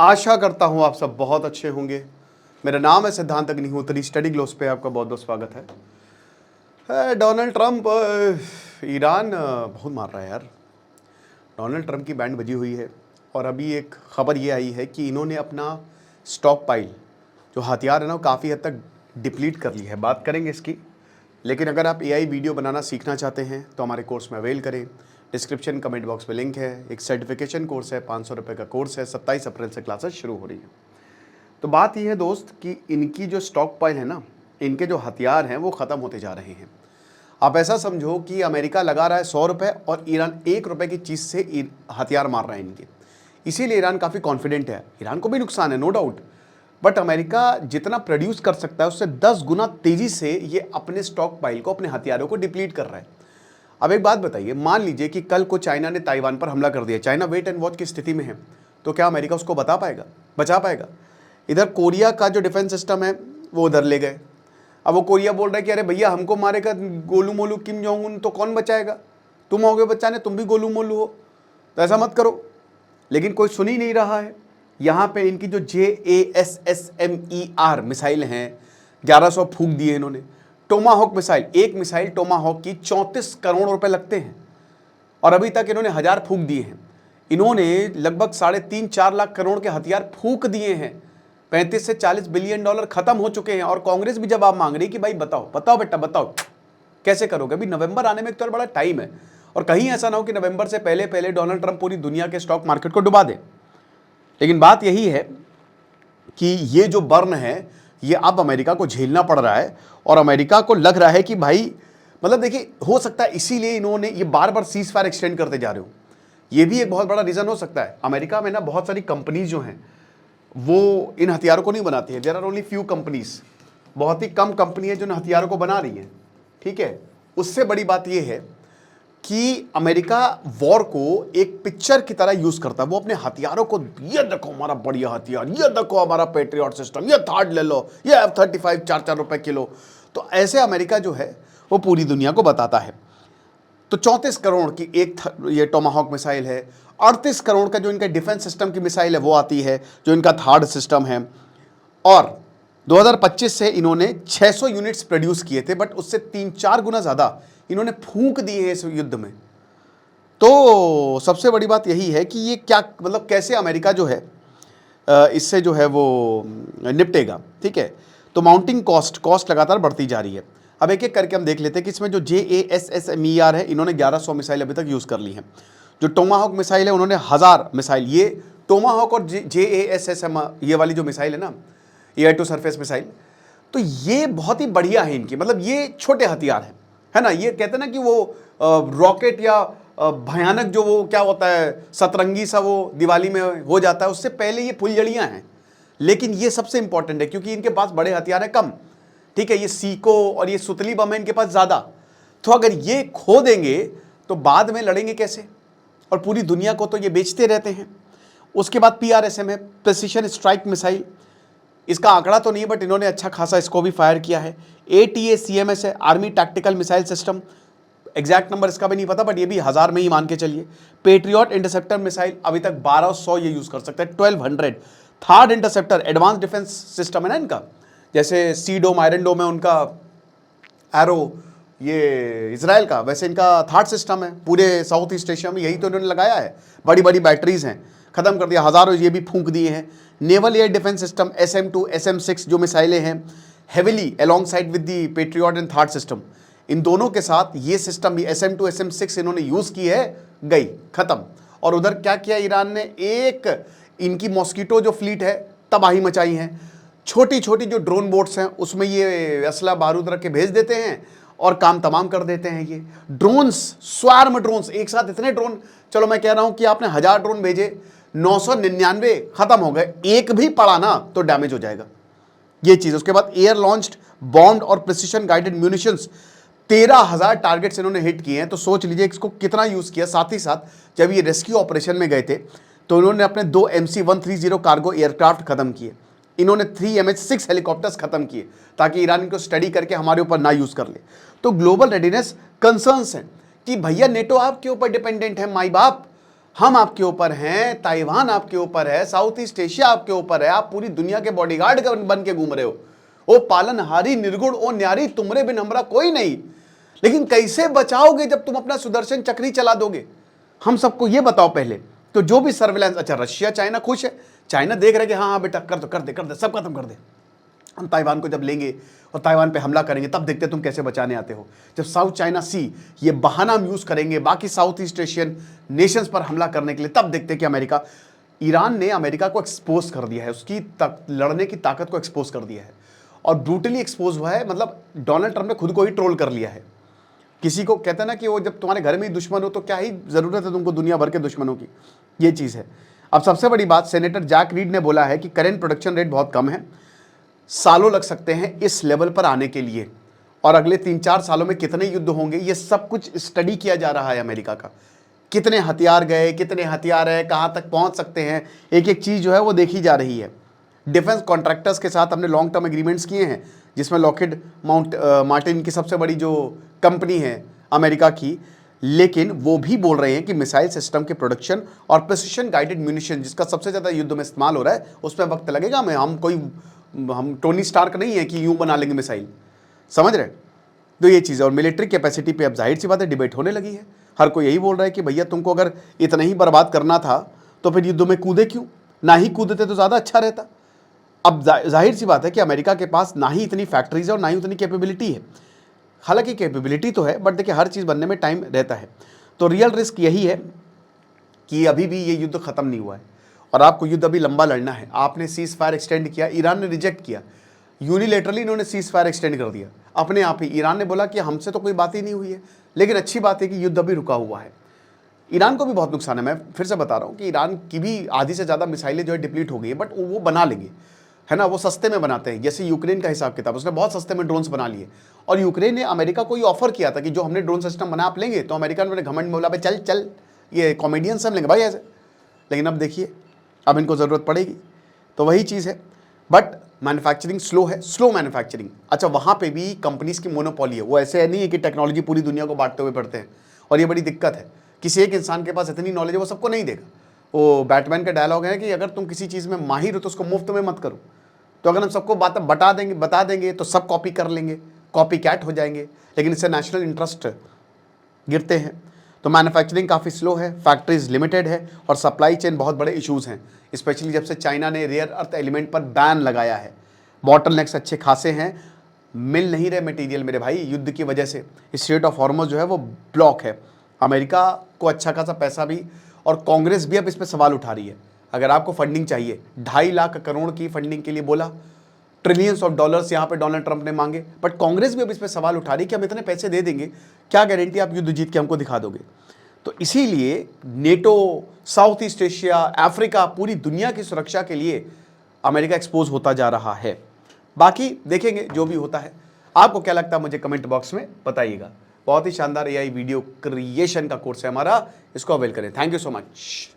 आशा करता हूँ आप सब बहुत अच्छे होंगे। मेरा नाम है सिद्धांत अग्निहोत्री। स्टडी ग्लोस पे आपका बहुत बहुत स्वागत है। डोनाल्ड ट्रंप ईरान बहुत मार रहा है यार। डोनाल्ड ट्रंप की बैंड बजी हुई है और अभी एक खबर ये आई है कि इन्होंने अपना स्टॉक पाइल जो हथियार है ना, वो काफ़ी हद तक डिप्लीट कर ली है। बात करेंगे इसकी। लेकिन अगर आप एआई वीडियो बनाना सीखना चाहते हैं तो हमारे कोर्स में अवेल करें। डिस्क्रिप्शन कमेंट बॉक्स में लिंक है। एक सर्टिफिकेशन कोर्स है, 500 रुपये का कोर्स है। 27 अप्रैल से क्लासेस शुरू हो रही हैं। तो बात यह है दोस्त कि इनकी जो स्टॉक पाइल है ना, इनके जो हथियार हैं वो ख़त्म होते जा रहे हैं। आप ऐसा समझो कि अमेरिका लगा रहा है 100 रुपये और ईरान 1 रुपये की चीज़ से हथियार मार रहा है इनके। इसीलिए ईरान काफ़ी कॉन्फिडेंट है। ईरान को भी नुकसान है, नो डाउट, बट अमेरिका जितना प्रोड्यूस कर सकता है उससे 10 गुना तेज़ी से ये अपने स्टॉक पाइल को, अपने हथियारों को डिप्लीट कर रहा है। अब एक बात बताइए, मान लीजिए कि कल को चाइना ने ताइवान पर हमला कर दिया, चाइना वेट एंड वॉच की स्थिति में है, तो क्या अमेरिका उसको बचा पाएगा? इधर कोरिया का जो डिफेंस सिस्टम है वो उधर ले गए। अब वो कोरिया बोल रहा है कि अरे भैया हमको मारेगा Golu Molu Kim Jong Un, तो कौन बचाएगा? तुम होगे बचाने, तुम भी गोलू मोलू हो, तो ऐसा मत करो। लेकिन कोई सुन ही नहीं रहा है। यहाँ पे इनकी जो JASSMER मिसाइल हैं, 1100 फूंक दिए इन्होंने। टोमाहॉक मिसाइल, एक मिसाइल टोमाहॉक की 34 करोड़ रुपए लगते हैं और अभी तक इन्होंने 1000 फूंक दिए हैं। इन्होंने लगभग 3.5-4 लाख करोड़ के हथियार फूंक दिए हैं। 35 से 40 बिलियन डॉलर खत्म हो चुके हैं। और कांग्रेस भी जब आप मांग रही कि भाई बताओ बेटा कैसे करोगे? अभी नवंबर आने में एक तो बड़ा टाइम है और कहीं ऐसा ना हो कि नवंबर से पहले डोनाल्ड ट्रंप पूरी दुनिया के स्टॉक मार्केट को डुबा दे। लेकिन बात यही है कि ये जो बर्न है ये अब अमेरिका को झेलना पड़ रहा है और अमेरिका को लग रहा है कि भाई, मतलब देखिए, हो सकता है इसीलिए इन्होंने ये बार बार सीज फायर एक्सटेंड करते जा रहे हो। ये भी एक बहुत बड़ा रीज़न हो सकता है। अमेरिका में ना बहुत सारी कंपनीज जो हैं वो इन हथियारों को नहीं बनाती है। There are only few companies, बहुत ही कम कंपनी है जो इन हथियारों को बना रही हैं, ठीक है। उससे बड़ी बात यह है कि अमेरिका वॉर को एक पिक्चर की तरह यूज करता है। वो अपने हथियारों को, ये देखो हमारा बढ़िया हथियार, ये देखो हमारा पेट्रियट सिस्टम, ये थार्ड ले लो, ये F-35 4-4 रुपए किलो। तो ऐसे अमेरिका जो है वो पूरी दुनिया को बताता है। तो 34 करोड़ की एक ये टोमाहॉक मिसाइल है। 38 करोड़ का जो इनका डिफेंस सिस्टम की मिसाइल है वो आती है, जो इनका थार्ड सिस्टम है। और 2025 से इन्होंने 600 यूनिट्स प्रोड्यूस किए थे, बट उससे 3-4 गुना ज़्यादा इन्होंने फूंक दिए हैं इस युद्ध में। तो सबसे बड़ी बात यही है कि ये क्या, मतलब कैसे अमेरिका जो है इससे जो है वो निपटेगा, ठीक है। तो माउंटिंग कॉस्ट लगातार बढ़ती जा रही है। अब एक एक करके हम देख लेते हैं कि इसमें जो JASSMER है, इन्होंने 1100 मिसाइल अभी तक यूज़ कर ली हैं। जो टोमाहॉक मिसाइल है उन्होंने 1000 मिसाइल, ये टोमाहॉक और JASSM ये वाली जो मिसाइल है ना, एयर टू सरफेस मिसाइल, तो ये बहुत ही बढ़िया है इनकी। मतलब ये छोटे हथियार हैं, है ना। ये कहते हैं ना कि वो रॉकेट या भयानक जो वो क्या होता है, सतरंगी सा वो दिवाली में हो जाता है, उससे पहले ये फुलझड़ियाँ हैं। लेकिन ये सबसे इंपॉर्टेंट है क्योंकि इनके पास बड़े हथियार हैं कम, ठीक है। ये सीको और ये सुतली बम है इनके पास ज़्यादा। तो अगर ये खो देंगे तो बाद में लड़ेंगे कैसे? और पूरी दुनिया को तो ये बेचते रहते हैं। उसके बाद PRSM है, प्रिसिशन स्ट्राइक मिसाइल। इसका आंकड़ा तो नहीं है बट इन्होंने अच्छा खासा इसको भी फायर किया है। ATACMS है, army tactical missile system. Exact number इसका भी नहीं पता बट ये भी 1000 में ही मान के चलिए। पेट्रियट इंटरसेप्टर मिसाइल अभी तक 1200 ये यूज़ कर सकता है, 1200। Third interceptor advance defence system है ना इनका, जैसे सी डोम, आयरन डोम है उनका, एरो ये इजराइल का, वैसे इनका थर्ड सिस्टम है। पूरे साउथ ईस्ट एशिया में यही तो इन्होंने लगाया है। बड़ी बड़ी बैटरीज हैं, खत्म कर दिया, हज़ारों ये भी फूंक दिए हैं। Naval air defence system SM-2 SM-6 जो मिसाइलें हैं, heavily alongside with the Patriot and third system, इन दोनों के साथ ये सिस्टम भी SM-2 SM-6 इन्होंने यूज़ की है, गई खत्म। और उधर क्या किया ईरान ने, एक इनकी मॉस्किटो जो फ्लीट है तबाही मचाई है। छोटी छोटी जो ड्रोन बोट्स हैं उसमें ये असला बारूद रख के भेज देते हैं और काम तमाम कर देते हैं। ये ड्रोन्स, स्वार्म ड्रोन्स, एक साथ इतने ड्रोन, चलो मैं कह रहा हूं कि आपने 1000 ड्रोन भेजे, 999 खत्म हो गए, एक भी पड़ा ना तो डैमेज हो जाएगा ये चीज। उसके बाद एयर लॉन्च्ड बॉम्ब और प्रिसिशन गाइडेड म्यूनिशंस, 13,000 टारगेट्स इन्होंने हिट किए हैं। तो सोच लीजिए इसको कितना यूज किया। साथ ही साथ जब ये रेस्क्यू ऑपरेशन में गए थे तो इन्होंने अपने 2 MC-130 कार्गो एयरक्राफ्ट खत्म किए। इन्होंने 3 MH-6 हेलीकॉप्टर्स खत्म किए ताकि ईरान इनको स्टडी करके हमारे ऊपर ना यूज कर ले। तो ग्लोबल रेडीनेस कंसर्न्स हैं कि भैया नेटो आपके ऊपर डिपेंडेंट है, माई बाप। हम आपके ऊपर हैं, ताइवान आपके ऊपर है, साउथ ईस्ट एशिया आपके ऊपर है, आप पूरी दुनिया के बॉडीगार्ड बन के घूम रहे हो। ओ पालनहारी निर्गुण ओ न्यारी तुमरे बिन हमरा कोई नहीं। लेकिन कैसे बचाओगे जब तुम अपना सुदर्शन चक्री चला दोगे? हम सबको ये बताओ पहले। तो जो भी सर्विलांस, अच्छा रशिया चाइना खुश है, चाइना देख रहे कि हाँ हाँ बेटा कर दो कर दे सब खत्म कर दे। हम ताइवान को जब लेंगे और ताइवान पे हमला करेंगे तब देखते तुम कैसे बचाने आते हो। जब साउथ चाइना सी ये बहाना हम यूज करेंगे बाकी साउथ ईस्ट एशियन नेशंस पर हमला करने के लिए, तब देखते कि अमेरिका, ईरान ने अमेरिका को एक्सपोज कर दिया है, उसकी लड़ने की ताकत को एक्सपोज कर दिया है और ब्रूटली एक्सपोज हुआ है। मतलब डोनाल्ड ट्रंप ने खुद को ही ट्रोल कर लिया है। किसी को कहते हैं ना कि वो जब तुम्हारे घर में ही दुश्मन हो तो क्या ही जरूरत है तुमको दुनिया भर के दुश्मनों की, ये चीज़ है। अब सबसे बड़ी बात, सेनेटर जैक रीड ने बोला है कि करेंट प्रोडक्शन रेट बहुत कम है, सालों लग सकते हैं इस लेवल पर आने के लिए, और अगले 3-4 सालों में कितने युद्ध होंगे ये सब कुछ स्टडी किया जा रहा है अमेरिका का। कितने हथियार गए, कितने हथियार है, कहाँ तक पहुँच सकते हैं, एक एक चीज़ जो है वो देखी जा रही है। डिफेंस कॉन्ट्रैक्टर्स के साथ हमने लॉन्ग टर्म एग्रीमेंट्स किए हैं, जिसमें लॉकहीड मार्टिन की सबसे बड़ी जो कंपनी है अमेरिका की, लेकिन वो भी बोल रहे हैं कि मिसाइल सिस्टम के प्रोडक्शन और प्रिसिशन गाइडेड म्यूनिशन, जिसका सबसे ज़्यादा युद्ध में इस्तेमाल हो रहा है, उसमें वक्त लगेगा। हम टोनी स्टार्क नहीं है कि यूं बना लेंगे मिसाइल, समझ रहे? तो ये चीज़ है। और मिलिट्री कैपेसिटी पे अब जाहिर सी बात है डिबेट होने लगी है। हर कोई यही बोल रहा है कि भैया तुमको अगर इतना ही बर्बाद करना था तो फिर युद्ध में कूदे क्यों, ना ही कूदते तो ज़्यादा अच्छा रहता। अब जाहिर सी बात है कि अमेरिका के पास ना ही इतनी फैक्ट्रीज है और ना ही उतनी कैपेबिलिटी है। हालांकि कैपेबिलिटी तो है, बट देखिए हर चीज़ बनने में टाइम रहता है। तो रियल रिस्क यही है कि अभी भी ये युद्ध ख़त्म नहीं हुआ है और आपको युद्ध अभी लंबा लड़ना है। आपने सीज फायर एक्सटेंड किया, ईरान ने रिजेक्ट किया, यूनिलेटरली इन्होंने सीज फायर एक्सटेंड कर दिया अपने आप ही। ईरान ने बोला कि हमसे तो कोई बात ही नहीं हुई है, लेकिन अच्छी बात है कि युद्ध अभी रुका हुआ है। ईरान को भी बहुत नुकसान है, मैं फिर से बता रहा हूँ कि ईरान की भी आधी से ज़्यादा मिसाइलें जो है डिप्लीट हो गई है, बट वो बना लेंगे, है ना, वो सस्ते में बनाते हैं। जैसे यूक्रेन का हिसाब किताब, उसने बहुत सस्ते में ड्रोन्स बना लिए और यूक्रेन ने अमेरिका को ये ऑफर किया था कि जो हमने ड्रोन सिस्टम बना आप लेंगे, तो अमेरिका ने घमंड में बोला भाई चल चल ये कॉमेडियन से हम लेंगे भाई ऐसे। लेकिन अब देखिए अब इनको ज़रूरत पड़ेगी, तो वही चीज़ है। बट मैन्युफैक्चरिंग स्लो है, स्लो मैन्युफैक्चरिंग। अच्छा वहाँ पे भी कंपनीज की मोनोपोली है, वो ऐसे नहीं है कि टेक्नोलॉजी पूरी दुनिया को बांटते हुए पड़ते हैं, और ये बड़ी दिक्कत है। किसी एक इंसान के पास इतनी नॉलेज है वो सबको नहीं देगा। वो बैटमैन का डायलॉग है कि अगर तुम किसी चीज़ में माहिर हो तो उसको मुफ्त में मत करो। तो अगर हम सबको बता देंगे तो सब कॉपी कर लेंगे, कॉपी कैट हो जाएंगे, लेकिन इससे नेशनल इंटरेस्ट गिरते हैं। तो मैन्युफैक्चरिंग काफ़ी स्लो है, फैक्ट्रीज लिमिटेड है और सप्लाई चेन बहुत बड़े इश्यूज़ हैं, स्पेशली जब से चाइना ने रेयर अर्थ एलिमेंट पर बैन लगाया है। बॉटलनेक्स अच्छे खासे हैं, मिल नहीं रहे मटेरियल मेरे भाई युद्ध की वजह से। स्ट्रेट ऑफ हॉर्मुज़ जो है वो ब्लॉक है। अमेरिका को अच्छा खासा पैसा भी और कांग्रेस भी अब इस पर सवाल उठा रही है। अगर आपको फंडिंग चाहिए, 2.5 लाख करोड़ की फंडिंग के लिए बोला, ट्रिलियंस ऑफ डॉलर्स यहाँ पे डोनाल्ड ट्रंप ने मांगे, बट कांग्रेस भी अब इस पर सवाल उठा रही है कि हम इतने पैसे दे देंगे, क्या गारंटी आप युद्ध जीत के हमको दिखा दोगे। तो इसीलिए NATO, south east Asia, Africa, पूरी दुनिया की सुरक्षा के लिए अमेरिका एक्सपोज होता जा रहा है। बाकी देखेंगे जो भी होता है। आपको क्या लगता है मुझे कमेंट बॉक्स में बताइएगा। बहुत ही शानदार एआई वीडियो क्रिएशन का कोर्स है हमारा, इसको अवेल करें। Thank you so much.